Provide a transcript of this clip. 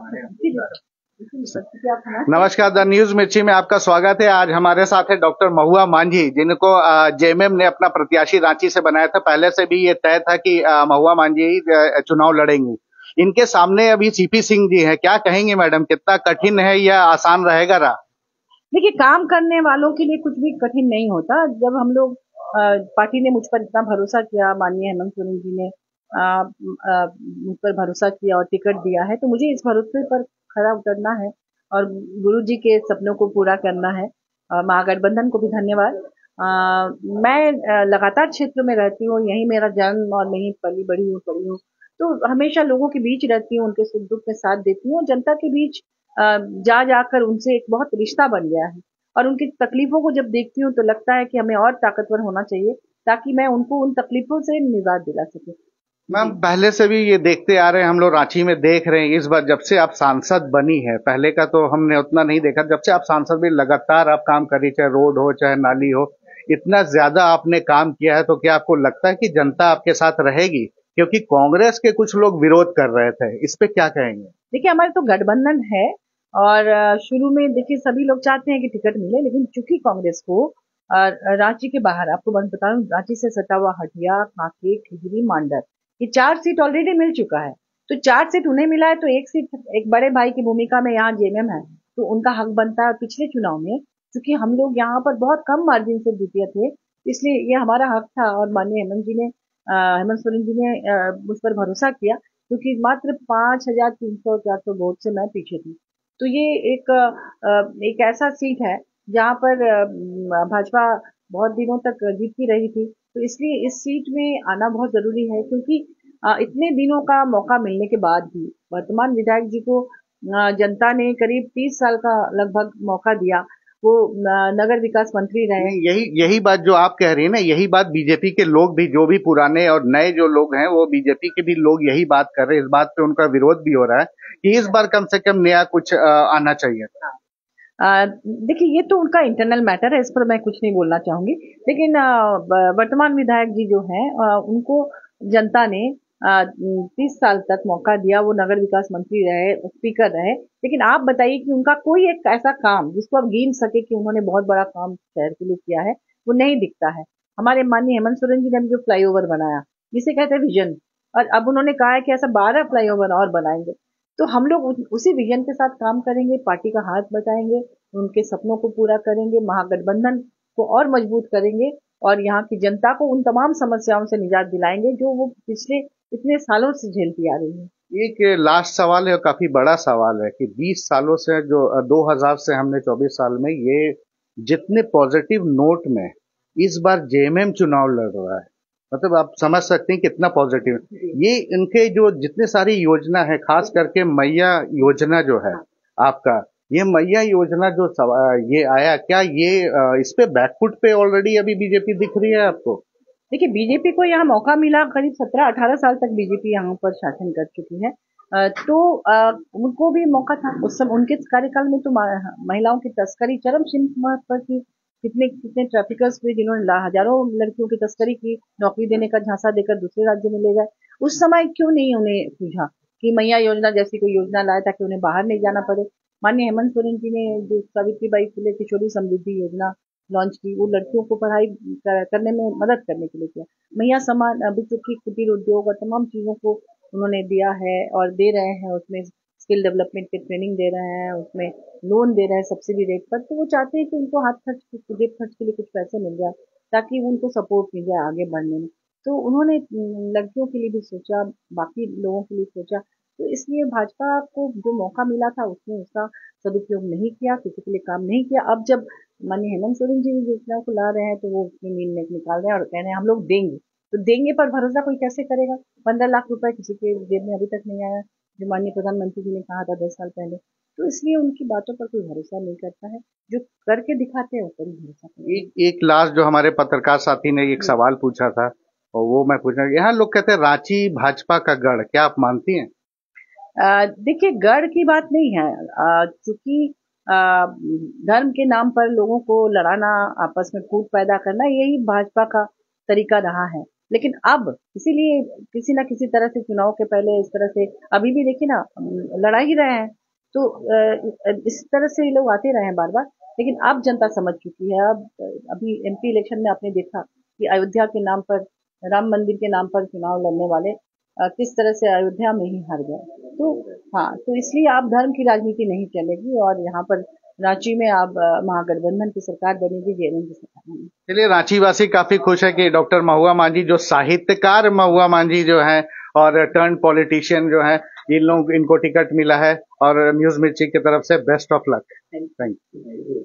जी, नमस्कार, the news मिर्ची में आपका स्वागत है। आज हमारे साथ है डॉक्टर महुआ मांझी, जिनको जेएमएम ने अपना प्रत्याशी रांची से बनाया था। पहले से भी ये तय था कि महुआ मांझी चुनाव लड़ेंगी। इनके सामने अभी सीपी सिंह जी हैं। क्या कहेंगे मैडम, कितना कठिन है या आसान रहेगा राह? देखिए, काम करने वालों के लिए कुछ भी कठिन नहीं होता। जब हम लोग पार्टी ने मुझ पर इतना भरोसा किया, माननीय हेमंत सोरेन जी ने मुझ पर भरोसा किया और टिकट दिया है, तो मुझे इस भरोसे पर खरा उतरना है और गुरु जी के सपनों को पूरा करना है। महागठबंधन को भी धन्यवाद। मैं लगातार क्षेत्र में रहती हूँ, यही मेरा जन्म और यही पली बड़ी हूँ, तो हमेशा लोगों के बीच रहती हूँ, उनके सुख दुख में साथ देती हूँ। जनता के बीच जा जाकर उनसे एक बहुत रिश्ता बन गया है और उनकी तकलीफों को जब देखती हूँ तो लगता है कि हमें और ताकतवर होना चाहिए ताकि मैं उनको उन तकलीफों से निजात दिला सकूं। मैम, पहले से भी ये देखते आ रहे हैं, हम लोग रांची में देख रहे हैं। इस बार जब से आप सांसद बनी है, पहले का तो हमने उतना नहीं देखा, जब से आप सांसद भी लगातार आप काम करी, चाहे रोड हो चाहे नाली हो, इतना ज्यादा आपने काम किया है। तो क्या आपको लगता है कि जनता आपके साथ रहेगी? क्योंकि कांग्रेस के कुछ लोग विरोध कर रहे थे, इस पे क्या कहेंगे? देखिए, हमारे तो गठबंधन है और शुरू में देखिए सभी लोग चाहते हैं कि टिकट मिले, लेकिन चूंकि कांग्रेस को रांची के बाहर, आपको बता दूं, रांची से सटा हुआ हटिया, कांकेर, खिजरी, मांडर, ये 4 सीट ऑलरेडी मिल चुका है। तो 4 सीट उन्हें मिला है, तो एक सीट एक बड़े भाई की भूमिका में यहाँ जेएमएम है, तो उनका हक बनता है। और पिछले चुनाव में चूंकि हम लोग यहाँ पर बहुत कम मार्जिन से द्वितीय थे, इसलिए ये हमारा हक था और माननीय हेमंत सोरेन जी ने मुझ पर भरोसा किया, क्योंकि मात्र 5,300-400 वोट से मैं पीछे थी। तो ये एक ऐसा सीट है जहाँ पर भाजपा बहुत दिनों तक जीतती रही थी, तो इसलिए इस सीट में आना बहुत जरूरी है, क्योंकि इतने दिनों का मौका मिलने के बाद भी वर्तमान विधायक जी को जनता ने करीब 30 साल का लगभग मौका दिया। वो नगर विकास मंत्री रहे। नहीं, यही यही बात जो आप कह रही है ना, यही बात बीजेपी के लोग भी, जो भी पुराने और नए जो लोग हैं, वो बीजेपी के भी लोग यही बात कर रहे हैं। इस बात पे उनका विरोध भी हो रहा है कि इस बार कम से कम नया कुछ आना चाहिए। देखिए, ये तो उनका इंटरनल मैटर है, इस पर मैं कुछ नहीं बोलना चाहूंगी। लेकिन वर्तमान विधायक जी जो हैं, उनको जनता ने 30 साल तक मौका दिया। वो नगर विकास मंत्री रहे, स्पीकर रहे, लेकिन आप बताइए कि उनका कोई एक ऐसा काम जिसको आप गिन सके कि उन्होंने बहुत बड़ा काम शहर के लिए किया है, वो नहीं दिखता है। हमारे माननीय हेमंत सोरेन जी ने अभी जो फ्लाईओवर बनाया, जिसे कहते हैं विजन, और अब उन्होंने कहा है कि ऐसा 12 फ्लाईओवर और बनाएंगे, तो हम लोग उसी विजन के साथ काम करेंगे, पार्टी का हाथ बटाएंगे, उनके सपनों को पूरा करेंगे, महागठबंधन को और मजबूत करेंगे और यहाँ की जनता को उन तमाम समस्याओं से निजात दिलाएंगे जो वो पिछले इतने सालों से झेलती आ रही है। एक लास्ट सवाल है, और काफी बड़ा सवाल है, कि 20 सालों से, जो 2000 से हमने 24 साल में, ये जितने पॉजिटिव नोट में इस बार जेएमएम चुनाव लड़ रहा है, मतलब आप समझ सकते हैं कितना पॉजिटिव। ये इनके जो जितने सारी योजना है, खास करके मैया योजना जो है आपका, ये मैया योजना जो ये आया, क्या ये इस पे बैकफुट पे ऑलरेडी अभी बीजेपी दिख रही है आपको? देखिए, बीजेपी को यहाँ मौका मिला, करीब 17-18 साल तक बीजेपी यहाँ पर शासन कर चुकी है, तो उनको भी मौका था उस समय। उनके कार्यकाल में तो महिलाओं की तस्करी चरम सीमा पर थी। कितने कितने ट्रैफिकर्स हुए जिन्होंने हजारों लड़कियों की तस्करी की, नौकरी देने का झांसा देकर दूसरे राज्य में ले गए। उस समय क्यों नहीं उन्हें सूझा कि मैया योजना जैसी कोई योजना लाए ताकि उन्हें बाहर नहीं जाना पड़े। माननीय हेमंत सोरेन जी ने जो सावित्रीबाई फुले किशोरी समृद्धि योजना लॉन्च की, वो लड़कियों को पढ़ाई करने में मदद करने के लिए किया। मैया समान अभी चूंकि कुटीर उद्योग और तमाम चीजों को उन्होंने दिया है और दे रहे हैं, उसमें स्किल डेवलपमेंट की ट्रेनिंग दे रहे हैं, उसमें लोन दे रहे हैं सब्सिडी रेट पर। तो वो चाहते हैं कि उनको हाथ खर्च, जेब खर्च के लिए कुछ पैसे मिल जाए ताकि उनको सपोर्ट मिल जाए आगे बढ़ने में। तो उन्होंने लड़कियों के लिए भी सोचा, बाकी लोगों के लिए सोचा। तो इसलिए भाजपा को जो मौका मिला था उसने उसका सदुपयोग नहीं किया, किसी के लिए काम नहीं किया। अब जब माननीय हेमंत सोरेन जी योजना को ला रहे हैं तो वो अपनी नींद में निकाल रहे हैं और कह रहे हैं हम लोग देंगे। तो देंगे पर भरोसा कोई कैसे करेगा? 15 लाख रुपए किसी के जेब में अभी तक नहीं आया, जो माननीय प्रधानमंत्री जी ने कहा था 10 साल पहले। तो इसलिए उनकी बातों पर कोई भरोसा नहीं करता है, जो करके दिखाते हैं उस पर ही भरोसा करते हैं। एक लास्ट, जो हमारे पत्रकार साथी ने एक सवाल पूछा था, और वो मैं पूछना, यहाँ लोग कहते हैं रांची भाजपा का गढ़, क्या आप मानती हैं? देखिए, गढ़ की बात नहीं है, चूंकि धर्म के नाम पर लोगों को लड़ाना, आपस में फूट पैदा करना, यही भाजपा का तरीका रहा है। लेकिन अब इसीलिए किसी ना किसी तरह से चुनाव के पहले इस तरह से, अभी भी देखिए ना, लड़ा ही रहे हैं। तो इस तरह से ये लोग आते रहे हैं बार बार, लेकिन अब जनता समझ चुकी है। अब अभी एमपी इलेक्शन में आपने देखा कि अयोध्या के नाम पर, राम मंदिर के नाम पर चुनाव लड़ने वाले किस तरह से अयोध्या में ही हार गए। तो हाँ, तो इसलिए अब धर्म की राजनीति नहीं चलेगी और यहाँ पर रांची में अब महागठबंधन की सरकार बनेगी, जेएमएम की सरकार बनेगी। चलिए, रांची वासी काफी खुश है कि डॉक्टर महुआ मांझी, जो साहित्यकार महुआ मांझी जो है और टर्न पॉलिटिशियन जो है, इनको टिकट मिला है। और न्यूज मिर्ची की तरफ से best of luck. Thank you.